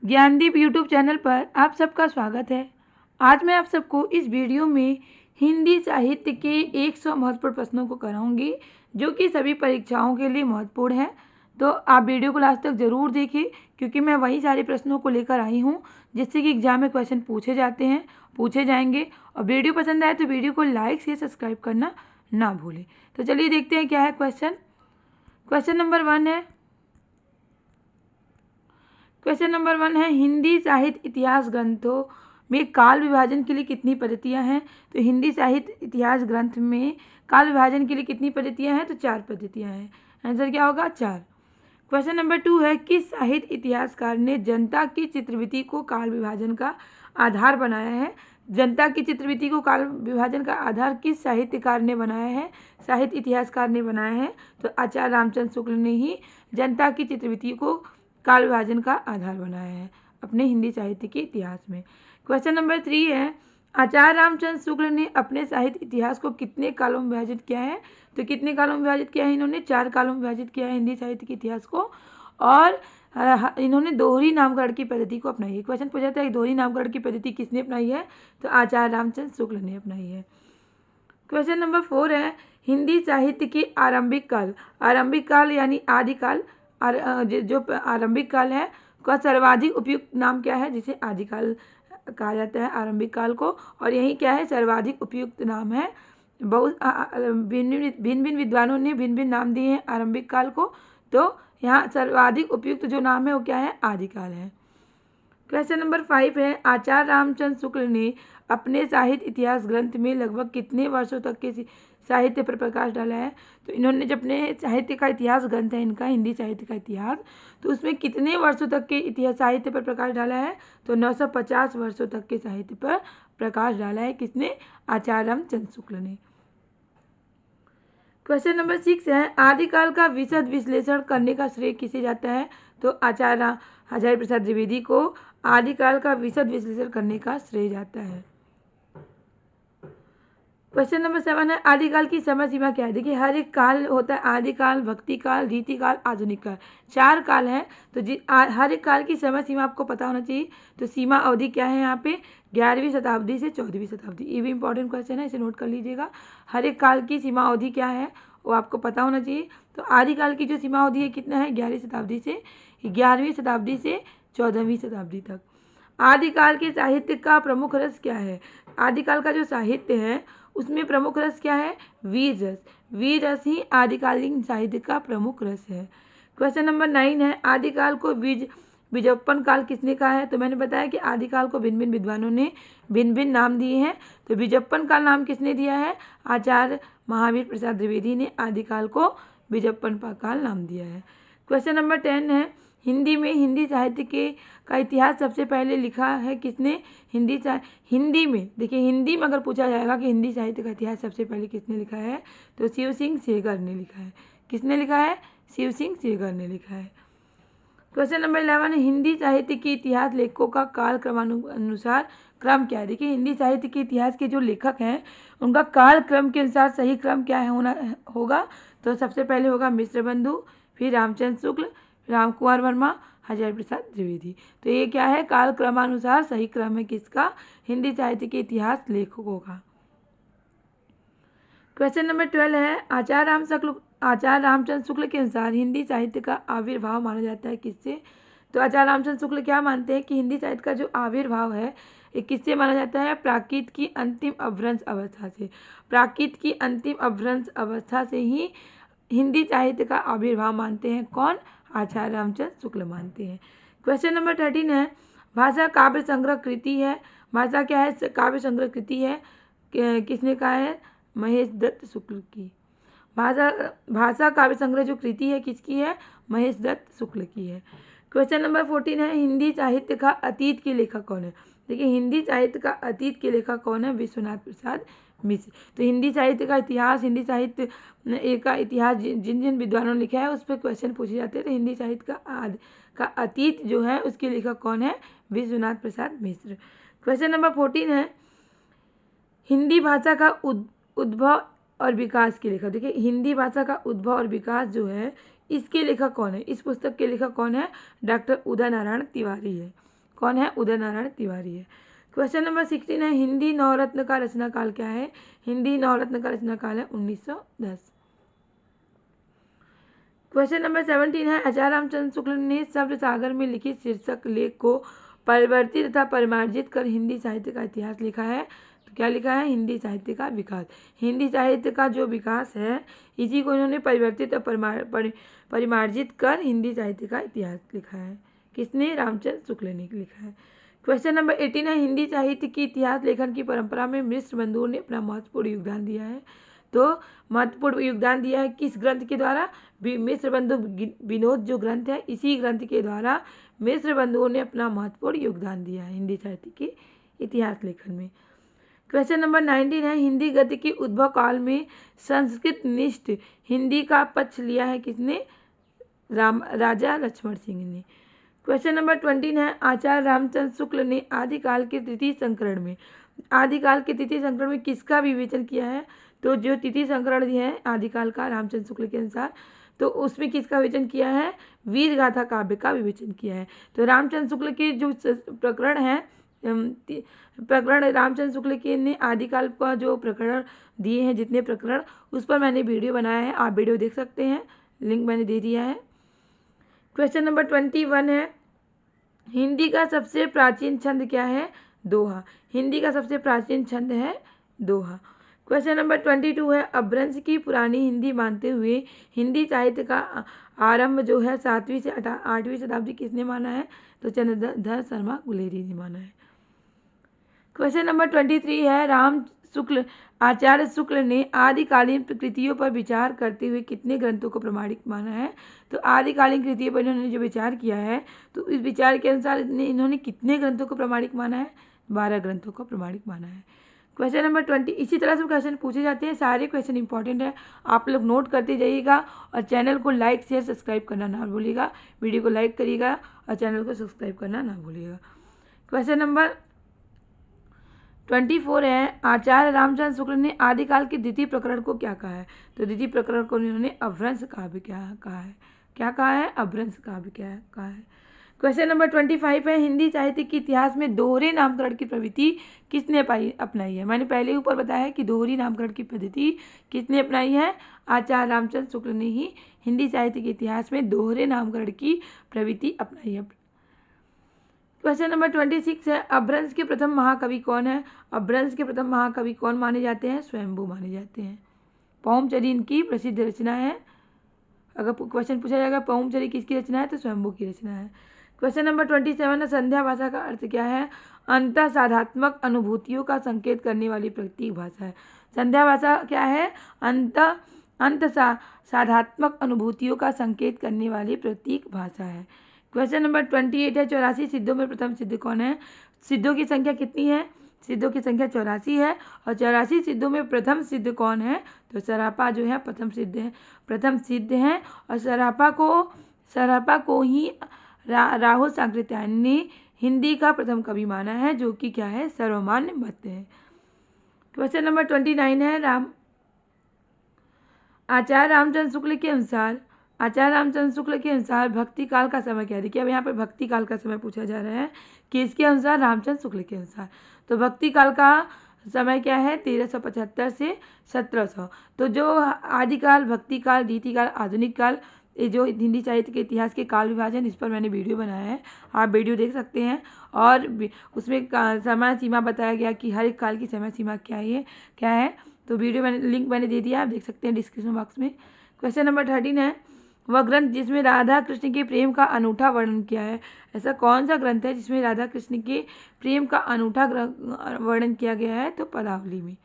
Gyandeep YouTube channel पर आप सबका स्वागत है। आज मैं आप सबको इस वीडियो में हिंदी साहित्य के 100 महत्वपूर्ण प्रश्नों को कराऊंगी जो कि सभी परीक्षाओं के लिए महत्वपूर्ण है। तो आप वीडियो को लास्ट तक ज़रूर देखें क्योंकि मैं वही सारे प्रश्नों को लेकर आई हूँ जिससे कि एग्जाम में क्वेश्चन पूछे जाएंगे। और वीडियो पसंद आए तो वीडियो को लाइक शेयर सब्सक्राइब करना ना भूलें। तो चलिए देखते हैं क्या है क्वेश्चन नंबर 1 है। क्वेश्चन नंबर 1 है, हिंदी साहित्य इतिहास ग्रंथों में काल विभाजन के लिए कितनी पद्धतियां हैं? तो हिंदी साहित्य इतिहास ग्रंथ में काल विभाजन के लिए कितनी पद्धतियां हैं? तो 4 पद्धतियां हैं। आंसर क्या होगा? 4। क्वेश्चन नंबर 2 है, किस साहित्य इतिहासकार ने जनता की चित्रवृत्ति को काल विभाजन का आधार बनाया है? जनता की चित्रवृत्ति को काल विभाजन का आधार किस साहित्यकार ने बनाया है? साहित्य इतिहासकार ने बनाया है। तो आचार्य रामचंद्र शुक्ल ने ही जनता की चित्रवृत्ति को काल विभाजन का आधार बनाया है अपने हिंदी साहित्य के इतिहास में। क्वेश्चन नंबर 3 है, आचार्य रामचंद्र शुक्ल ने अपने साहित्य इतिहास को कितने कालों में विभाजित किया है? तो कितने कालों में विभाजित किया है? इन्होंने 4 कालों में विभाजित किया है हिंदी साहित्य के इतिहास को। और इन्होंने दोहरी नामकरण की पद्धति को अपनाई है। क्वेश्चन पूछा था कि दोहरी नामकरण की पद्धति किसने अपनाई है? तो आचार्य रामचंद्र शुक्ल ने अपनाई है। क्वेश्चन नंबर 4 है, हिंदी साहित्य के आरंभिक काल यानी आदिकाल, जो आरंभिक काल है का सर्वाधिक उपयुक्त नाम क्या है? जिसे आदिकाल कहा जाता है आरंभिक काल को। और यही क्या है? सर्वाधिक उपयुक्त नाम है। बहुत भिन्न भिन्न विद्वानों ने भिन्न भिन्न नाम दिए हैं आरंभिक काल को। तो यहाँ सर्वाधिक उपयुक्त जो नाम है वो क्या है? आदिकाल है। क्वेश्चन नंबर 5 है, आचार्य रामचंद्र शुक्ल ने अपने साहित्य इतिहास ग्रंथ में लगभग कितने वर्षों तक के साहित्य पर प्रकाश डाला है? तो इन्होंने जब अपने साहित्य का इतिहास ग्रंथ है इनका हिंदी साहित्य का इतिहास, तो उसमें कितने वर्षों तक के इतिहास साहित्य पर प्रकाश डाला है? तो 950 वर्षों तक के साहित्य पर प्रकाश डाला है। किसने? आचार्य रामचंद्र शुक्ल ने। क्वेश्चन नंबर 6 है, आदिकाल का विशद विश्लेषण करने का श्रेय किसे जाता है? तो आचार्य हजारी प्रसाद द्विवेदी को आदिकाल का विशद विश्लेषण करने का श्रेय जाता है। क्वेश्चन नंबर 7 है, आदिकाल की समय सीमा क्या है? देखिए हर एक काल होता है आदिकाल, भक्ति काल, रीति काल, आधुनिक काल, 4 काल है। तो हर एक काल की समय सीमा आपको पता होना चाहिए। तो सीमा अवधि क्या है यहाँ पे? 11वीं शताब्दी से 14वीं शताब्दी। ये भी इंपॉर्टेंट क्वेश्चन है, इसे नोट कर लीजिएगा। हर एक काल की सीमा अवधि क्या है वो आपको पता होना चाहिए। तो आदिकाल की जो सीमा अवधि है कितना है? 11वीं शताब्दी से 14वीं शताब्दी तक। आदिकाल के साहित्य का प्रमुख रस क्या है? आदिकाल का जो साहित्य है उसमें प्रमुख रस क्या है? वीर रस। वीर रस ही आदिकालीन साहित्य का प्रमुख रस है। क्वेश्चन नंबर 9 है, आदिकाल को बीजप्पन काल किसने कहा है? तो मैंने बताया कि आदिकाल को भिन्न भिन्न विद्वानों ने भिन्न भिन्न नाम दिए हैं। तो बीजप्पन काल नाम किसने दिया है? आचार्य महावीर प्रसाद द्विवेदी ने आदिकाल को बीजप्पन काल नाम दिया है। क्वेश्चन नंबर 10 है, हिंदी में हिंदी साहित्य का इतिहास सबसे पहले लिखा है किसने? हिंदी में, देखिए हिंदी में अगर पूछा जाएगा कि हिंदी साहित्य का इतिहास सबसे पहले किसने लिखा है तो शिव सिंह सेगर ने लिखा है। किसने लिखा है? शिव सिंह सेगर ने लिखा है। क्वेश्चन नंबर 11 है, हिंदी साहित्य के इतिहास लेखकों का काल क्रमानुसार क्रम क्या है? देखिए हिंदी साहित्य के इतिहास के जो लेखक हैं उनका काल क्रम के अनुसार सही क्रम क्या है होगा? तो सबसे पहले होगा मिश्र बंधु, फिर रामचंद्र शुक्ल, राम कुमार वर्मा, हजारी प्रसाद द्विवेदी। तो ये क्या है? काल क्रमानुसार सही क्रम है किसका? हिंदी साहित्य के इतिहास लेखकों का। क्वेश्चन नंबर 12 है, आचार्य रामचंद्र शुक्ल के अनुसार हिंदी साहित्य का आविर्भाव माना जाता है किससे? तो आचार्य रामचंद्र शुक्ल क्या मानते हैं कि हिंदी साहित्य का जो आविर्भाव है ये किससे माना जाता है? प्राकृत की अंतिम अभ्रंश अवस्था से। प्राकृत की अंतिम अभ्रंश अवस्था से ही हिंदी साहित्य का आविर्भाव मानते हैं कौन? आचार्य रामचंद्र शुक्ल मानते हैं। क्वेश्चन नंबर 13 है, भाषा काव्य संग्रह कृति है। भाषा क्या है? काव्य संग्रह कृति है। किसने कहा है? महेश दत्त शुक्ल की। भाषा काव्य संग्रह जो कृति है किसकी है? महेश दत्त शुक्ल की है। क्वेश्चन नंबर 14 है, हिंदी साहित्य का अतीत के लेखक कौन है? देखिए हिंदी साहित्य का अतीत के लेखक कौन है? विश्वनाथ प्रसाद मिश्र। तो हिंदी साहित्य का इतिहास, हिंदी साहित्य का इतिहास जिन जिन विद्वानों ने लिखा है उस पर क्वेश्चन पूछे जाते हैं। तो हिंदी साहित्य का अतीत जो है उसके लेखक कौन है? विश्वनाथ प्रसाद मिश्र। क्वेश्चन नंबर 14 है, हिंदी भाषा का उद्भव और विकास के लेखक। देखिए हिंदी भाषा का उद्भव और विकास जो है इसके लेखक कौन है? इस पुस्तक के लेखक कौन है? डॉक्टर उदय नारायण तिवारी है। कौन है? उदय नारायण तिवारी है। क्वेश्चन नंबर 16 है हिंदी नवरत्न का रचना काल क्या है? हिंदी नवरत्न का रचना काल है 1910। क्वेश्चन नंबर 17 है आचार्य रामचंद्र शुक्ल ने शब्द सागर में लिखित शीर्षक लेख को परिवर्तित तथा परिमार्जित कर हिंदी साहित्य का इतिहास लिखा है। तो क्या लिखा है? हिंदी साहित्य का विकास। हिंदी साहित्य का जो विकास है इसी को इन्होंने परिवर्तित और परिमार्जित कर हिंदी साहित्य का इतिहास लिखा है। किसने? रामचंद्र शुक्ल ने लिखा है। क्वेश्चन नंबर 18 है हिंदी साहित्य की इतिहास लेखन की परंपरा में मिश्र बंधुओं ने अपना महत्वपूर्ण योगदान दिया है। तो महत्वपूर्ण योगदान दिया है किस ग्रंथ के द्वारा? मिश्र बंधु विनोद जो ग्रंथ है इसी ग्रंथ के द्वारा मिश्र बंधुओं ने अपना महत्वपूर्ण योगदान दिया है हिंदी साहित्य के इतिहास लेखन में। क्वेश्चन नंबर 19 है हिंदी गद्य की उद्भव काल में संस्कृत निष्ठ हिंदी का पक्ष लिया है किसने? राजा लक्ष्मण सिंह ने। क्वेश्चन नंबर 20 है आचार्य रामचंद्र शुक्ल ने आदिकाल के तृतीय संस्करण में किसका विवेचन किया है? तो जो तृतीय संस्करण है आदिकाल का रामचंद्र शुक्ल के अनुसार, तो उसमें किसका विवेचन किया है? वीर गाथा काव्य का विवेचन किया है। तो रामचंद्र शुक्ल के जो प्रकरण है रामचंद्र शुक्ल के ने आदिकाल का जो प्रकरण दिए हैं जितने प्रकरण उस पर मैंने वीडियो बनाया है, आप वीडियो देख सकते हैं, लिंक मैंने दे दिया है। क्वेश्चन नंबर 21 है हिंदी का सबसे प्राचीन छंद क्या है? दोहा। हिंदी का सबसे प्राचीन छंद है दोहा। क्वेश्चन नंबर 22 है अपभ्रंश की पुरानी हिंदी मानते हुए हिंदी साहित्य का आरंभ जो है 7वीं से 8वीं शताब्दी किसने माना है? तो चंद्रधर शर्मा गुलेरी ने माना है। क्वेश्चन नंबर 23 है आचार्य शुक्ल ने आदिकालीन कृतियों पर विचार करते हुए कितने ग्रंथों को प्रमाणिक माना है? तो आदिकालीन कृतियों पर इन्होंने जो विचार किया है तो इस विचार के अनुसार इन्होंने कितने ग्रंथों को प्रमाणिक माना है? 12 ग्रंथों को प्रमाणिक माना है। क्वेश्चन नंबर 20 इसी तरह से क्वेश्चन पूछे जाते हैं, सारे क्वेश्चन इंपॉर्टेंट है, आप लोग नोट करते जाइएगा और चैनल को लाइक शेयर सब्सक्राइब करना ना भूलिएगा। वीडियो को लाइक करिएगा और चैनल को सब्सक्राइब करना ना भूलिएगा। क्वेश्चन नंबर 24 है आचार्य रामचंद्र शुक्ल ने आदिकाल के द्वितीय प्रकरण को क्या कहा है? तो द्वितीय प्रकरण को उन्होंने अपभ्रंश काव्य क्या कहा है? क्या कहा है? अपभ्रंश काव्य क्या कहा है? क्वेश्चन नंबर 25 है हिंदी साहित्य के इतिहास में दोहरे नामकरण की प्रवृत्ति किसने अपनाई है? मैंने पहले ऊपर बताया है कि दोहरी नामकरण की पद्धति किसने अपनाई है? आचार्य रामचंद्र शुक्ल ने ही हिंदी साहित्य के इतिहास में दोहरे नामकरण की प्रवृत्ति अपनाई है। क्वेश्चन नंबर 26 है अपभ्रंश के प्रथम महाकवि कौन है? अपभ्रंश के प्रथम महाकवि कौन माने जाते हैं? स्वयंभू माने जाते हैं। पहुमचरी इनकी प्रसिद्ध रचना है। अगर क्वेश्चन पूछा जाएगा पहुमचरी किसकी रचना है तो स्वयंभू की रचना है। क्वेश्चन नंबर 27 है संध्या भाषा का अर्थ क्या है? अंतः साधात्मक अनुभूतियों का संकेत करने वाली प्रतीक भाषा है। संध्या भाषा क्या है? अंत साधात्मक अनुभूतियों का संकेत करने वाली प्रतीक भाषा है। क्वेश्चन नंबर 28 है 84 सिद्धों में प्रथम सिद्ध कौन है? सिद्धों की संख्या कितनी है? सिद्धों की संख्या 84 है और 84 सिद्धों में प्रथम सिद्ध कौन है? तो सरापा जो है प्रथम सिद्ध है और सरापा को ही राहुल सांकृत्यायन ने हिंदी का प्रथम कवि माना है जो कि क्या है? सर्वमान्य मत है। क्वेश्चन नंबर 29 है आचार्य रामचंद्र शुक्ल के अनुसार भक्ति काल का समय क्या है? देखिए अब यहाँ पर भक्ति काल का समय पूछा जा रहा है कि इसके अनुसार रामचंद्र शुक्ल के अनुसार, तो भक्ति काल का समय क्या है? 1375 से 1700। तो जो आदिकाल, भक्ति काल, रीति काल, आधुनिक काल, ये जो हिंदी साहित्य के इतिहास के काल विभाजन इस पर मैंने वीडियो बनाया है, आप वीडियो देख सकते हैं और उसमें समय सीमा बताया गया कि हर एक काल की समय सीमा क्या है। तो वीडियो लिंक मैंने दे दिया, आप देख सकते हैं डिस्क्रिप्शन बॉक्स में। क्वेश्चन नंबर 13 है वह ग्रंथ जिसमें राधा कृष्ण के प्रेम का अनूठा वर्णन किया है? ऐसा कौन सा ग्रंथ है जिसमें राधा कृष्ण के प्रेम का अनूठा वर्णन किया गया है? तो पदावली में।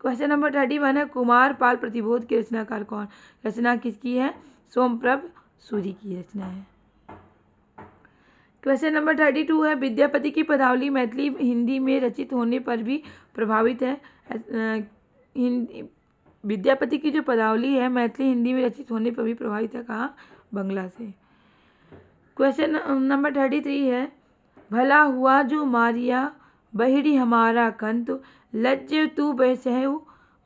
क्वेश्चन नंबर 31 है कुमार पाल प्रतिबोध के रचनाकार कौन? रचना किसकी है? सोमप्रभ सूरी की रचना है। क्वेश्चन नंबर 32 है विद्यापति की पदावली मैथिली हिंदी में रचित होने पर भी प्रभावित है। विद्यापति की जो पदावली है मैथिली हिंदी में रचित होने पर भी प्रभावित है कहाँ? बंगला से। क्वेश्चन नंबर 33 है भला हुआ जो मारिया बहिरी हमारा कंतु लज्जे तू बैसहु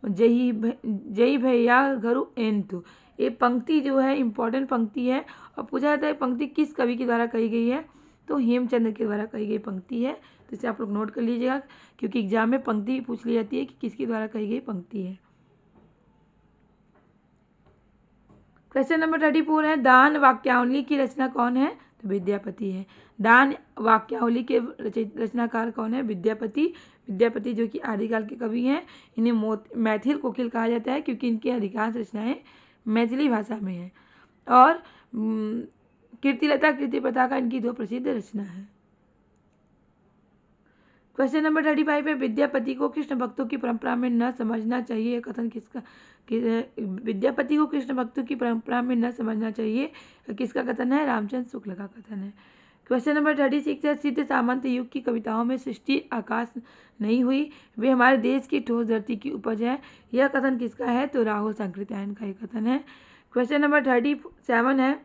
जही भैया घरु एंतु। ये पंक्ति जो है इम्पोर्टेंट पंक्ति है और पूछा जाता है पंक्ति किस कवि के द्वारा कही गई है? तो हेमचंद्र के द्वारा कही गई पंक्ति है। तो इसे आप लोग नोट कर लीजिएगा, क्योंकि एग्जाम में पंक्ति भी पूछ ली जाती है कि किसके द्वारा कही गई पंक्ति है। क्वेश्चन नंबर 34 है, दान वाक्यावली की रचना कौन है? तो विद्यापति है। दान वाक्यावली के रचनाकार कौन है? विद्यापति। विद्यापति जो कि आदिकाल के कवि हैं। इन्हें मैथिल कोकिल कहा जाता है, क्योंकि इनकी अधिकांश रचनाएं मैथिली भाषा में है। और कीर्तिलता कीर्तिप्रथा का इनकी 2 प्रसिद्ध रचना है। क्वेश्चन नंबर 35 है, विद्यापति को कृष्ण भक्तों की परंपरा में न समझना चाहिए, यह कथन किसका? विद्यापति को कृष्ण भक्तों की परंपरा में न समझना चाहिए, किसका कथन है? रामचंद्र शुक्ल का कथन है। क्वेश्चन नंबर 36 है, सिद्ध सामंत युग की कविताओं में सृष्टि आकाश नहीं हुई, वे हमारे देश की ठोस धरती की उपज है, यह कथन किसका है? तो राहुल सांकृत्यायन का यह कथन है। क्वेश्चन नंबर 37 है,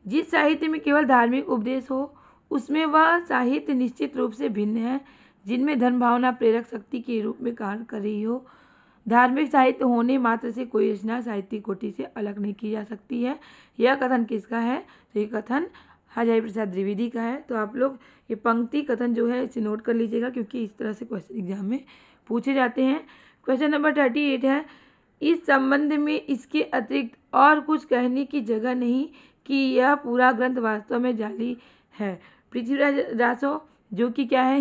जिस साहित्य में केवल धार्मिक उपदेश हो उसमें वह साहित्य निश्चित रूप से भिन्न है, जिनमें धर्म भावना प्रेरक शक्ति के रूप में कार्य कर रही हो। धार्मिक साहित्य होने मात्र से कोई रचना साहित्यिक कोटि से अलग नहीं की जा सकती है, यह कथन किसका है? तो ये कथन हजारी प्रसाद द्विवेदी का है। तो आप लोग ये पंक्ति कथन जो है इसे नोट कर लीजिएगा, क्योंकि इस तरह से क्वेश्चन एग्जाम में पूछे जाते हैं। क्वेश्चन नंबर 38 है, इस संबंध में इसके अतिरिक्त और कुछ कहने की जगह नहीं कि यह पूरा ग्रंथ वास्तव में जाली है। पृथ्वीराज रासो जो कि क्या है?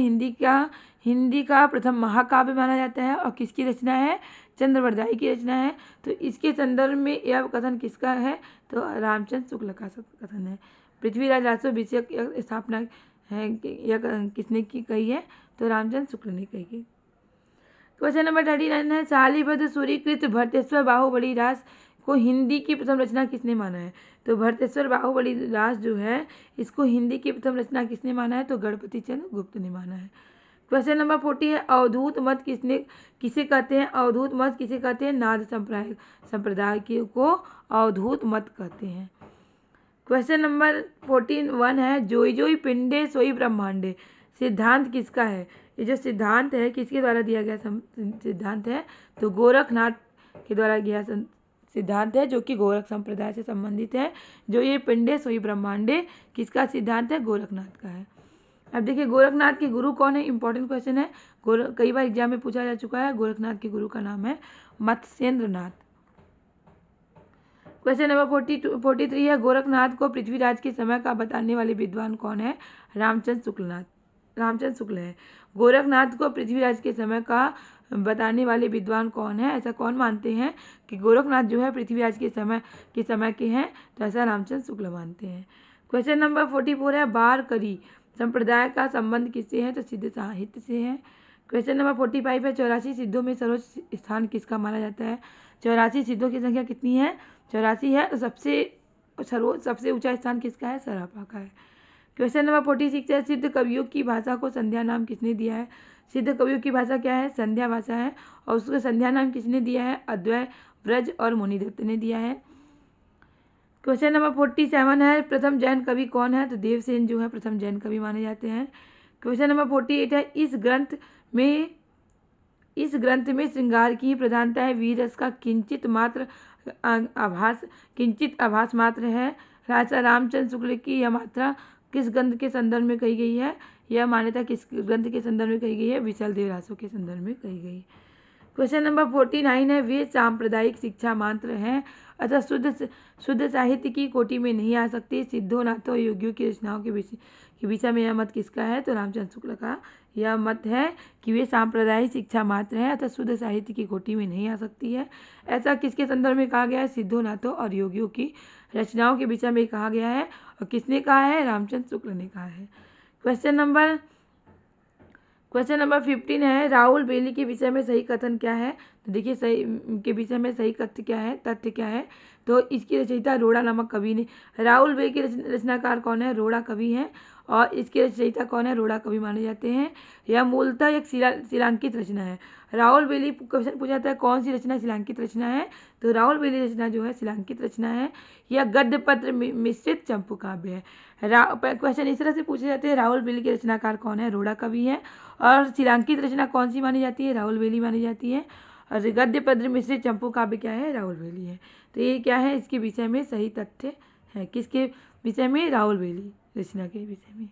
हिंदी का प्रथम महाकाव्य माना जाता है, और किसकी रचना है? चंद्रवरदाई की रचना है। तो इसके संदर्भ में यह कथन किसका है? तो रामचंद्र शुक्ल का कथन है। पृथ्वीराज रासो विषय स्थापना है, यह किसने की कही है? तो रामचंद्र शुक्ल ने कही है। क्वेश्चन नंबर 39 है, शालिभद्र सूरीकृत भरतेश्वर बाहुबली रास को हिंदी की प्रथम रचना किसने माना है? तो भरतेश्वर बाहुबली रास जो है इसको हिंदी की प्रथम रचना किसने माना है? तो गणपति चंद्र गुप्त ने माना है। क्वेश्चन नंबर 40 है, अवधूत मत किसे कहते हैं? अवधूत मत किसे कहते हैं? नाथ संप्रदाय को अवधूत मत कहते हैं। क्वेश्चन नंबर 41 है, जोई जोई पिंडे सोई ब्रह्मांडे सिद्धांत किसका है? ये जो सिद्धांत है किसके द्वारा दिया गया सिद्धांत है? तो गोरखनाथ के द्वारा दिया सिद्धांत है, जो कि गोरख संप्रदाय से संबंधित है। जो ये पिंडे सोई ब्रह्मांडे किसका सिद्धांत है? गोरखनाथ का है। अब देखिए गोरखनाथ के गुरु कौन है? इंपॉर्टेंट क्वेश्चन है, कई बार एग्जाम में पूछा जा चुका है। गोरखनाथ के गुरु का नाम है मत्स्येंद्र नाथ। क्वेश्चन नंबर 43 है, गोरखनाथ को पृथ्वीराज के समय का बताने वाले विद्वान कौन है? रामचंद्र शुक्ल है। गोरखनाथ को पृथ्वीराज के समय का बताने वाले विद्वान कौन है? ऐसा कौन मानते हैं कि गोरखनाथ जो है पृथ्वीराज के समय के हैं? तो ऐसा रामचंद्र शुक्ल मानते हैं। क्वेश्चन नंबर 44 है, बारकरी संप्रदाय का संबंध किससे है? तो सिद्ध साहित्य से है। क्वेश्चन नंबर 45 है, 84 सिद्धों में सर्वोच्च स्थान किसका माना जाता है? 84 सिद्धों की संख्या कितनी है? 84 है। तो सबसे ऊंचा स्थान किसका है? सरापा का है। क्वेश्चन नंबर 46 है, सिद्ध कवियों की भाषा को संध्या नाम किसने दिया है? सिद्ध कवियों की भाषा क्या है? संध्या भाषा है। और उसको संध्या नाम किसने दिया है? अद्वैय, ब्रज और मुनिदत्त ने दिया है। क्वेश्चन नंबर 47 है, प्रथम जैन कवि कौन है? तो देवसेन जो है प्रथम जैन कवि माने जाते हैं। क्वेश्चन नंबर 48 है, इस ग्रंथ में श्रृंगार की प्रधानता है, वीर रस का किंचित आभास मात्र है। राजा रामचंद्र शुक्ल की यह मात्रा किस ग्रंथ के संदर्भ में कही गई है? यह मान्यता किस ग्रंथ के संदर्भ में कही गई है? विशाल देव रासो के संदर्भ में कही गई। क्वेश्चन नंबर 49 है, वे सांप्रदायिक शिक्षा मात्र हैं अतः शुद्ध साहित्य की कोटि में नहीं आ सकती। सिद्धों नाथों योगियों की रचनाओं के विषय में यह मत किसका है? तो रामचंद्र शुक्ल का यह मत है कि वे सांप्रदायिक शिक्षा मात्र है अतः शुद्ध साहित्य की कोटि में नहीं आ सकती है। ऐसा किसके संदर्भ में कहा गया है? सिद्धों नाथों और योगियों की रचनाओं के विषय में कहा गया है। और किसने कहा है? रामचंद्र शुक्ल ने कहा है। क्वेश्चन नंबर 15 है, राहुल बेली के विषय में सही कथन क्या है? तो देखिए सही के विषय में सही तथ्य क्या है? तो इसकी रचयिता रोड़ा नामक कवि ने। राहुल बेली के रचनाकार कौन है? रोड़ा कवि है। और इसके रचयिता कौन है? रोड़ा कवि माने जाते हैं। यह मूलतः एक शिलांकित रचना है। राहुल बेली क्वेश्चन पूछा जाता है कौन सी रचना शिलांकित रचना है? तो राहुल बेली रचना जो है शिलांकित रचना है। यह गद्य पत्र मिश्रित चंपू काव्य है। क्वेश्चन इस तरह से पूछे जाते हैं, राहुल बेली के रचनाकार कौन है? रोड़ा कवि है। और शिलांकित रचना कौन सी मानी जाती है? राहुल बेली मानी जाती है। और गद्य पद्य मिश्रित चंपू काव्य क्या है? राहुल बेली है। तो ये क्या है? इसके विषय में सही तथ्य है। किसके विषय में? राहुल बेली रचना के विषय में।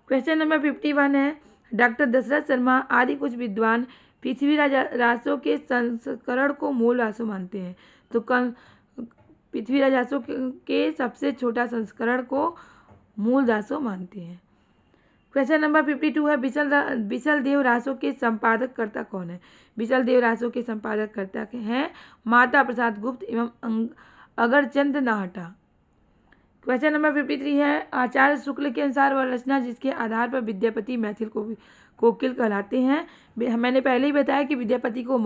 क्वेश्चन नंबर 51 है, डॉक्टर दशरथ शर्मा आदि कुछ विद्वान पृथ्वीराज रासों के संस्करण को मूल रासों मानते हैं। तो पृथ्वीराज रासों के सबसे छोटा संस्करण को मूल रासों मानते हैं। क्वेश्चन नंबर 52 है, बिसल देव रासों के संपादक कर्ता कौन है? बिसल देव रासों के संपादक कर्ता हैं माता प्रसाद गुप्त एवं अगरचंद नाहटा। क्वेश्चन नंबर 53 है, आचार्य शुक्ल के अनुसार वह रचना जिसके आधार पर विद्यापति मैथिल कोकिल कहलाते हैं। मैंने पहले ही बताया कि विद्यापति को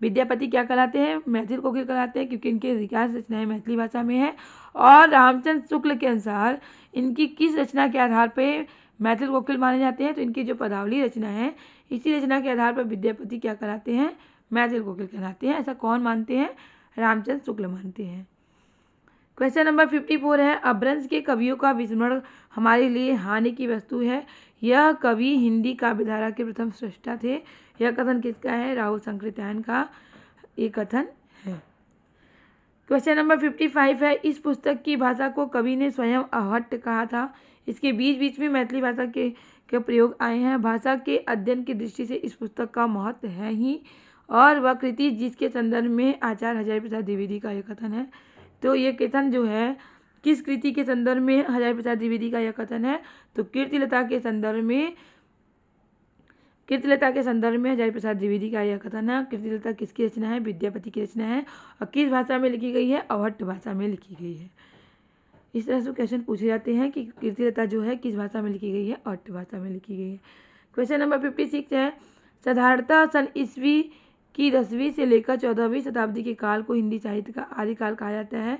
विद्यापति क्या कहलाते हैं? मैथिल कोकिल कहलाते हैं, क्योंकि इनके अधिकांश रचनाएं मैथिली भाषा में है। और रामचंद्र शुक्ल के अनुसार इनकी किस रचना के आधार पर मैथिल कोकिल माने जाते हैं? तो इनकी जो पदावली रचना है, इसी रचना के आधार पर विद्यापति क्या कहलाते हैं? मैथिल कोकिल कहलाते हैं। ऐसा कौन मानते हैं? रामचंद्र शुक्ल मानते हैं। क्वेश्चन नंबर 54 है, अपभ्रंश के कवियों का विस्मरण हमारे लिए हानि की वस्तु है। यह कवि हिंदी काव्यधारा के प्रथम सृष्टा थे। यह कथन किसका है? राहुल सांकृत्यायन का ये कथन है। क्वेश्चन नंबर 55 है, इस पुस्तक की भाषा को कवि ने स्वयं अहट्ट कहा था। इसके बीच बीच में मैथिली भाषा के प्रयोग आए हैं। भाषा के अध्ययन की दृष्टि से इस पुस्तक का महत्व है ही, और वह कृति जिसके संदर्भ में आचार्य हजारी प्रसाद द्विवेदी का यह कथन है। तो ये कथन जो है किस कृति के संदर्भ में हजारी प्रसाद द्विवेदी का यह कथन है? तो कीर्तिलता के संदर्भ में हजारी प्रसाद द्विवेदी का यह कथन है। कीर्तिलता किसकी रचना है? विद्यापति की रचना है। और किस भाषा में लिखी गई है? अवहट्ट भाषा में लिखी गई है। इस तरह से क्वेश्चन पूछे जाते हैं कि कीर्तिलता जो है किस भाषा में लिखी गई है? अवहट्ट भाषा में लिखी गई है। क्वेश्चन नंबर 56 है, साधारणतः सन ईस्वी की 10वीं से लेकर 14वीं शताब्दी के काल को हिंदी साहित्य का आदिकाल कहा जाता है।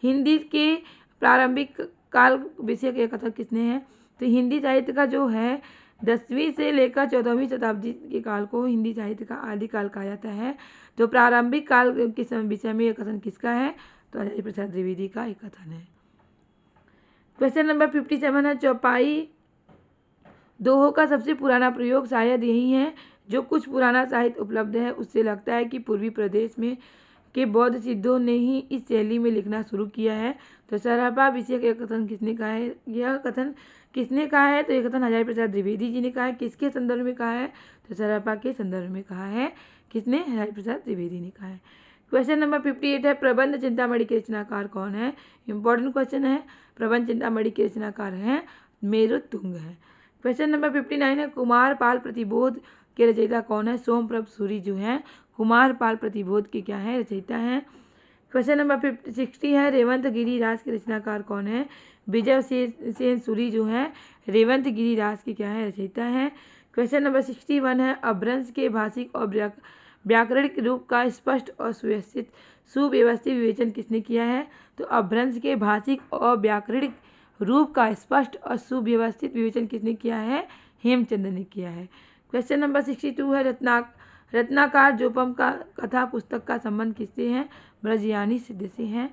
हिंदी के प्रारंभिक काल विषय के कथन किसने है? तो हिंदी साहित्य का जो है 10वीं से लेकर 14वीं शताब्दी के काल को हिंदी साहित्य का आदिकाल कहा जाता है। तो प्रारंभिक काल के विषय में यह कथन किसका है? तो हजारी प्रसाद द्विवेदी का एक कथन है। क्वेश्चन नंबर 57 है, चौपाई दोहों का सबसे पुराना प्रयोग शायद यही है। जो कुछ पुराना साहित्य उपलब्ध है उससे लगता है कि पूर्वी प्रदेश में के बौद्ध सिद्धों ने ही इस शैली में लिखना शुरू किया है। तो सरापा विषय का कथन किसने कहा है? यह कथन किसने कहा है? तो यह कथन हजारी प्रसाद द्विवेदी जी ने कहा है। किसके संदर्भ में कहा है? तो सरापा के संदर्भ में कहा है। किसने? हजारी प्रसाद द्विवेदी ने कहा है। क्वेश्चन नंबर 58 है, प्रबंध चिंतामणि के रचनाकार कौन है? इंपॉर्टेंट क्वेश्चन है। प्रबंध चिंतामणि के रचनाकार हैं मेरुतुंग है। क्वेश्चन नंबर 59 है, कुमार पाल प्रतिबोध के रचयिता कौन है? सोमप्रभ सूरी जो हैं कुमार पाल प्रतिबोध के क्या है? रचयिता हैं। क्वेश्चन नंबर 60 है, रेवंत गिरिराज के रचनाकार कौन है? विजय सेन सूरी जो हैं रेवंत गिरिराज के क्या है? रचयिता हैं। क्वेश्चन नंबर 61 है, अपभ्रंश के भाषिक और व्याकरणिक रूप का स्पष्ट और सुव्यवस्थित विवेचन किसने किया है? तो अपभ्रंश के भाषिक और व्याकरणिक रूप का स्पष्ट और सुव्यवस्थित विवेचन किसने किया है? हेमचंद ने किया है। क्वेश्चन नंबर 62 है, रत्नाकर जोपम का कथा पुस्तक का संबंध किससे है? ब्रजयानी सिद्ध से है।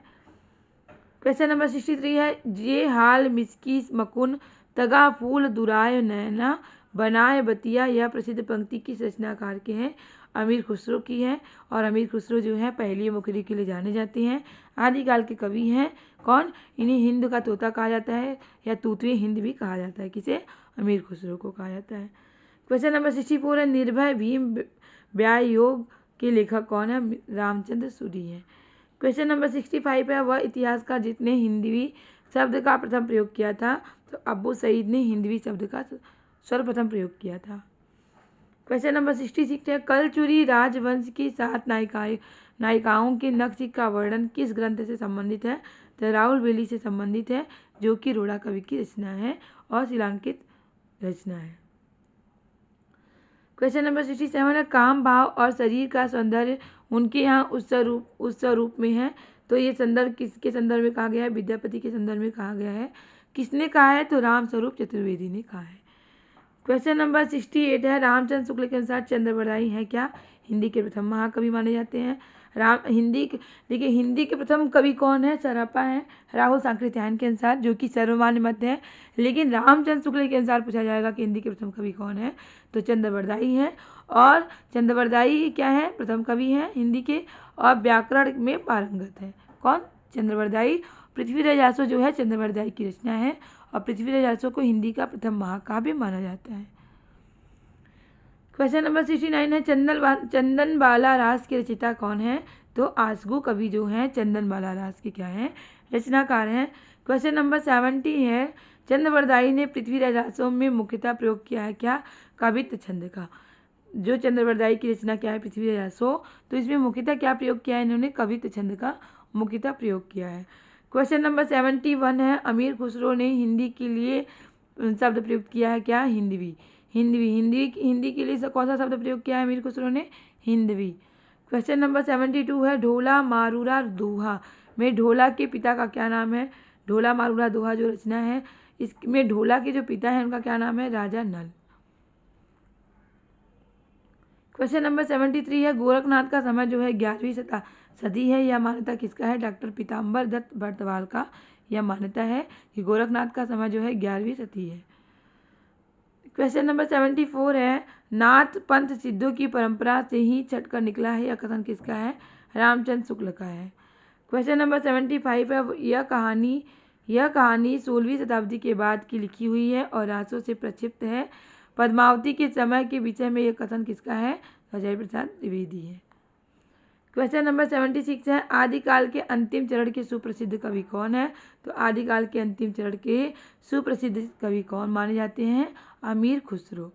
क्वेश्चन नंबर 63 है, जे हाल मिसकी मकुन तगा फूल दुराय नैना बनाए बतिया, यह प्रसिद्ध पंक्ति किस रचनाकार के हैं? अमीर खुसरो की है। और अमीर खुसरो जो है पहली मुकरी के लिए जाने जाते हैं। आदिकाल के कवि हैं। कौन? इन्हें हिंद का तोता कहा जाता है या तूतवे हिंद भी कहा जाता है। किसे? अमीर खुसरो को कहा जाता है। क्वेश्चन नंबर 64 है, निर्भय भीम व्यायोग के लेखक कौन है? रामचंद्र सूरी है। क्वेश्चन नंबर 65 है, वह इतिहासकार जिसने हिंदवी शब्द का प्रथम प्रयोग किया था? तो अब्बू सईद ने हिंदवी शब्द का सर्वप्रथम प्रयोग किया था। क्वेश्चन नंबर 66 है, कलचुरी राजवंश की 7 नायिकाओं के नक्श का वर्णन किस ग्रंथ से संबंधित है? तो राहुल बेली से संबंधित है, जो कि रोड़ा कवि की रचना है और शिलांकित रचना है। क्वेश्चन नंबर 67 है, काम भाव और शरीर का सौंदर्य उनके यहाँ उत्सव रूप में है। तो ये संदर्भ किसके संदर्भ में कहा गया है? विद्यापति के संदर्भ में कहा गया है। किसने कहा है? तो राम स्वरूप चतुर्वेदी ने कहा है। क्वेश्चन नंबर 68 है, रामचंद्र शुक्ल के अनुसार चंद्रबरदाई है क्या? हिंदी के प्रथम महाकवि माने जाते हैं। देखिए हिंदी के प्रथम कवि कौन है? सरापा है राहुल सांकृत्यायन के अनुसार, जो कि सर्वमान्य मत है। लेकिन रामचंद्र शुक्ल के अनुसार पूछा जाएगा कि हिंदी के प्रथम कवि कौन है? तो चंद्रबरदाई है। और चंद्रबरदाई क्या है? प्रथम कवि हैं हिंदी के, और व्याकरण में पारंगत है। कौन? चंद्रबरदाई। पृथ्वीराज आसो जो है चंद्रवरदाई की रचना है और पृथ्वीराज आसो को हिंदी का प्रथम महाकाव्य माना जाता है। क्वेश्चन नंबर 69 है चंदन बाला रास के रचयिता कौन है? तो आसगू कवि जो हैं चंदन बाला रास के क्या हैं? रचनाकार हैं। क्वेश्चन नंबर 70 है चंद्रवरदाई ने पृथ्वीराज आसो में मुख्यतः प्रयोग किया है क्या? कवित्व छंद का। जो चंद्रवरदाई की रचना क्या है पृथ्वीराज आसो, तो इसमें मुख्यतः क्या प्रयोग किया है इन्होंने? कवित्व छंद का मुख्यतः प्रयोग किया है। क्वेश्चन नंबर 71 है अमीर खुसरो ने हिंदी के लिए शब्द प्रयोग किया है क्या? हिंदवी। हिंदी के लिए कौन सा शब्द प्रयोग किया है अमीर खुसरो ने? हिंदवी। क्वेश्चन नंबर 72 है ढोला मारूरा दोहा में ढोला के पिता का क्या नाम है? ढोला मारूरा दोहा जो रचना है इसमें ढोला के जो पिता है उनका क्या नाम है? राजा नल। क्वेश्चन नंबर 73 है गोरखनाथ का समय जो है 11वीं सदी है। यह मान्यता किसका है? डॉक्टर पीताम्बर दत्त बर्तवाल का यह मान्यता है कि गोरखनाथ का समय जो है 11वीं सदी है। क्वेश्चन नंबर 74 है नाथ पंथ सिद्धों की परंपरा से ही छटकर निकला है। यह कथन किसका है? रामचंद्र शुक्ल का है। क्वेश्चन नंबर 75 है यह कहानी 16वीं शताब्दी के बाद की लिखी हुई है और रासों से प्रक्षिप्त है। पद्मावती के समय के विषय में यह कथन किसका है? अजय प्रसाद द्विवेदी है। क्वेश्चन नंबर 76 है आदिकाल के अंतिम चरण के सुप्रसिद्ध कवि कौन है? तो आदिकाल के अंतिम चरण के सुप्रसिद्ध कवि कौन माने जाते हैं? अमीर खुसरो।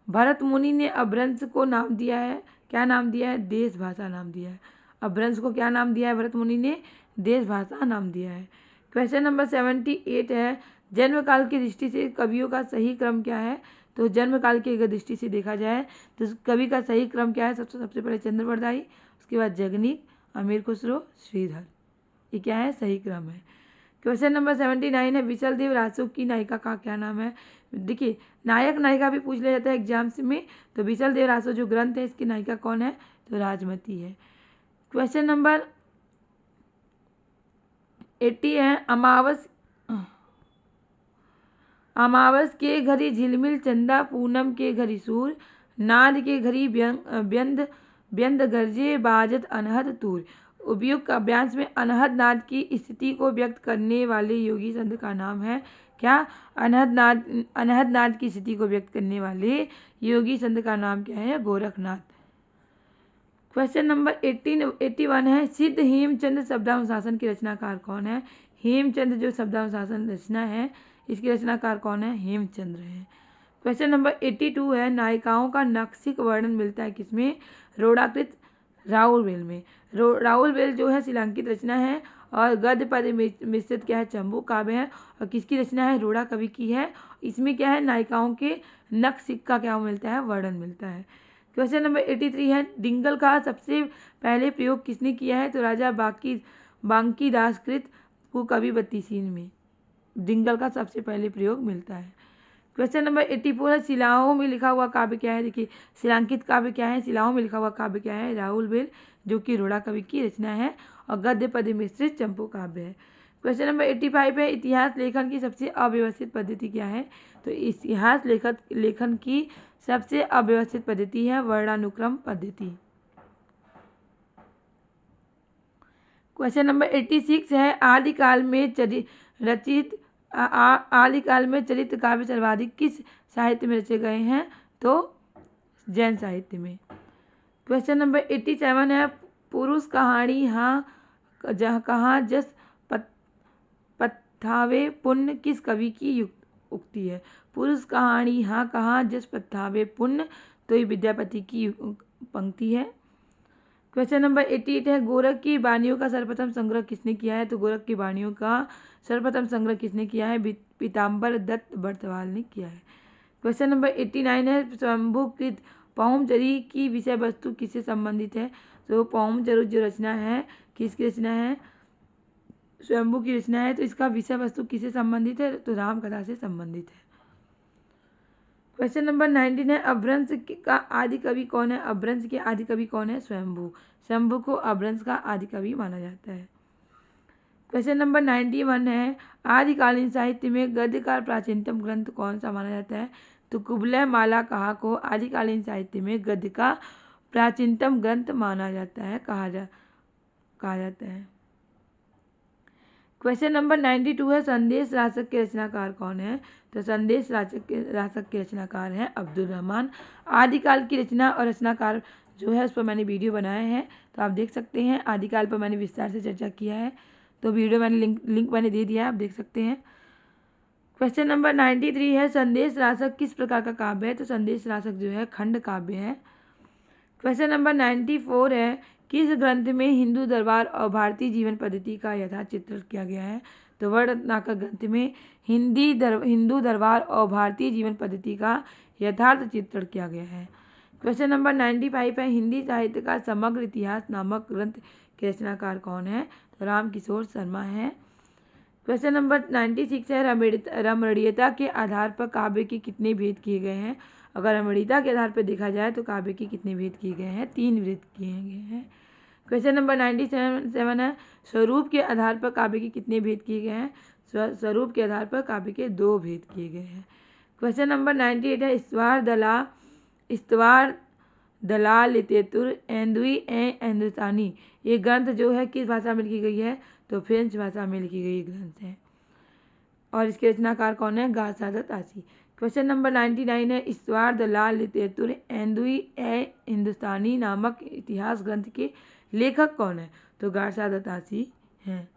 भरत मुनि ने अपभ्रंश को नाम दिया है, क्या नाम दिया है? देश भाषा नाम दिया है। अपभ्रंश को क्या नाम दिया है भरत मुनि ने? देश भाषा नाम दिया है। क्वेश्चन नंबर 78 है जन्म काल की दृष्टि से कवियों का सही क्रम क्या है? तो जन्म काल की अगर दृष्टि से देखा जाए तो कवि का सही क्रम क्या है? सबसे पहले चंद्रवरदाई, उसके बाद जगनीक, अमीर खुसरो, श्रीधर। ये क्या है? सही क्रम है। क्वेश्चन नंबर 79 है विशल देव रासो की नायिका का क्या नाम है? देखिए नायक नायिका भी पूछ लिया जाता है एग्जाम्स में, तो विशल देव रासो जो ग्रंथ है इसकी नायिका कौन है? तो राजमती है। क्वेश्चन नंबर 80 है अमावस के घड़ी झिलमिल चंदा, पूनम के घड़ी सूर, नाद के घड़ी व्यंद गरजे, बाजत अनहद तूर। उपयुक्त काव्यांश में अनहद नाद की स्थिति को व्यक्त करने वाले योगी संत का नाम है क्या? अनहद नाद की स्थिति को व्यक्त करने वाले योगी संत का नाम क्या है? गोरखनाथ। क्वेश्चन नंबर 81 है सिद्ध हेमचंद शब्दानुशासन के रचनाकार कौन है? हेमचंद जो शब्दानुशासन रचना है इसके रचनाकार कौन है? हेमचंद्र है। क्वेश्चन नंबर 82 है नायिकाओं का नक्सिक वर्णन मिलता है किसमें? रोड़ाकृत राउलवेल में। राउलवेल जो है शिलांकित रचना है और गद्य पद मिश्रित क्या है? चंबू काव्य है और किसकी रचना है? रोड़ा कवि की है। इसमें क्या है? नायिकाओं के नक्सिक का क्या मिलता है? वर्णन मिलता है। क्वेश्चन नंबर 83 है डिंगल का सबसे पहले प्रयोग किसने किया है? तो राजा बांकी दासकृत को कवि 32 में डिंगल का सबसे पहले प्रयोग मिलता है। क्वेश्चन नंबर 84 है शिलाओं में लिखा हुआ काव्य क्या है? देखिए शिलांकित काव्य क्या है? शिलाओं में लिखा हुआ काव्य क्या है? राउलवेल जो कि रोड़ा कवि की रचना है और गद्य पद्य मिश्रित चंपू काव्य है। क्वेश्चन नंबर 85 है इतिहास लेखन की सबसे अव्यवस्थित पद्धति क्या है? तो इतिहास लेखन की सबसे अव्यवस्थित पद्धति है वर्णानुक्रम पद्धति। क्वेश्चन नंबर 86 है आदिकाल में चरित काव्य सर्वाधिक किस साहित्य में रचे गए हैं? तो जैन साहित्य में। क्वेश्चन नंबर 87 है पुरुष कहानी कहाँ जस पत्थावे पुण्य किस कवि की उक्ति है? पुरुष कहानी कहाँ जस पत्थावे पुण्य, तो ये विद्यापति की पंक्ति है। क्वेश्चन नंबर 88 है गोरख की वाणियों का सर्वप्रथम संग्रह किसने किया है? तो गोरख की वाणियों का सर्वप्रथम संग्रह किसने किया है? पीताम्बर दत्त बर्तवाल ने किया है। क्वेश्चन नंबर 89 है स्वयंभूकृत पहुमचरी की विषय वस्तु किससे संबंधित है? तो पहुमचरू जो रचना है किसकी रचना है? स्वयंभू की रचना है। तो इसका विषय वस्तु किससे संबंधित है? तो राम कथा से संबंधित है। क्वेश्चन नंबर 19 है अपभ्रंश का आदि कवि कौन है? अपभ्रंश के आदि कवि कौन है? स्वयंभू को अपभ्रंश का आदि कवि माना जाता है। क्वेश्चन नंबर 91 है आदिकालीन साहित्य में गद्य का प्राचीनतम ग्रंथ कौन सा माना जाता है? तो कुबलय माला कहा को आदिकालीन साहित्य में गद्य का प्राचीनतम ग्रंथ माना जाता है, कहा जाता है। क्वेश्चन नंबर 92 है संदेश रासक के रचनाकार कौन है? तो संदेश रासक के रचनाकार हैं अब्दुल रहमान। आदिकाल की रचना और रचनाकार जो है उस पर मैंने वीडियो बनाए हैं, तो आप देख सकते हैं। आदिकाल पर मैंने विस्तार से चर्चा किया है, तो वीडियो मैंने लिंक मैंने दे दिया है, आप देख सकते हैं। क्वेश्चन नंबर 93 है संदेश रासक किस प्रकार का काव्य है? तो संदेश रासक जो है खंड काव्य है। क्वेश्चन नंबर 94 है किस ग्रंथ में हिंदू दरबार और भारतीय जीवन पद्धति का यथार्थ चित्रण किया गया है? तो वर्णरत्नाकर ग्रंथ में हिंदू दरबार और भारतीय जीवन पद्धति का यथार्थ चित्रण किया गया है। क्वेश्चन नंबर 95 है हिंदी साहित्य का समग्र इतिहास नामक ग्रंथ के रचनाकार कौन है? तो रामकिशोर शर्मा है। क्वेश्चन नंबर 96 है रमणीयता के आधार पर काव्य के कितने भेद किए गए हैं? अगर रमणीयता के आधार पर देखा जाए तो काव्य के कितने भेद किए गए हैं? 3 भेद किए गए हैं। क्वेश्चन नंबर 97 है स्वरूप के आधार पर काव्य के कितने भेद किए गए हैं? स्वरूप के आधार पर काव्य के 2 भेद किए गए हैं। क्वेश्चन नंबर 98 है इस्तवार दलाल लितेतुर एंदुई हिंदुस्तानी ये ग्रंथ जो है किस भाषा में लिखी गई है? तो फ्रेंच भाषा में लिखी गई ग्रंथ है, और इसके रचनाकार कौन है? गासादत आसी। क्वेश्चन नंबर 99 है इस्तवार दलाल लितेतुर एंदुई हिंदुस्तानी नामक इतिहास ग्रंथ के लेखक कौन है? तो गासादत आसी हैं।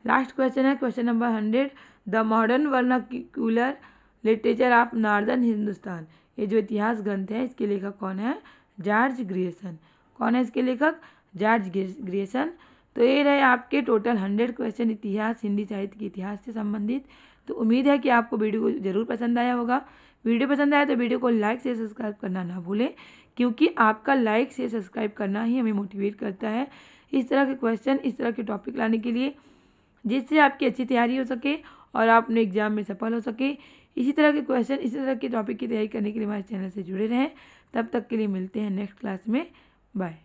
लास्ट क्वेश्चन है question number 100 the modern vernacular literature of northern Hindustan ये जो इतिहास ग्रंथ है इसके लेखक कौन है? George Grierson. कौन है इसके लेखक? George Grierson. तो ये रहे आपके टोटल 100 क्वेश्चन इतिहास हिंदी साहित्य के इतिहास से संबंधित। तो उम्मीद है कि आपको वीडियो को जरूर पसंद आया होगा। वीडियो पसंद आया तो वीडियो को लाइक से सब्सक्राइब करना ना भूलें, क्योंकि आपका लाइक से सब्सक्राइब करना ही हमें मोटिवेट करता है इस तरह के क्वेश्चन इस तरह के टॉपिक लाने के लिए, जिससे आपकी अच्छी तैयारी हो सके और आप अपने एग्जाम में सफल हो सके। इसी तरह के क्वेश्चन इसी तरह के टॉपिक की तैयारी करने के लिए हमारे चैनल से जुड़े रहें। तब तक के लिए मिलते हैं नेक्स्ट क्लास में। बाय।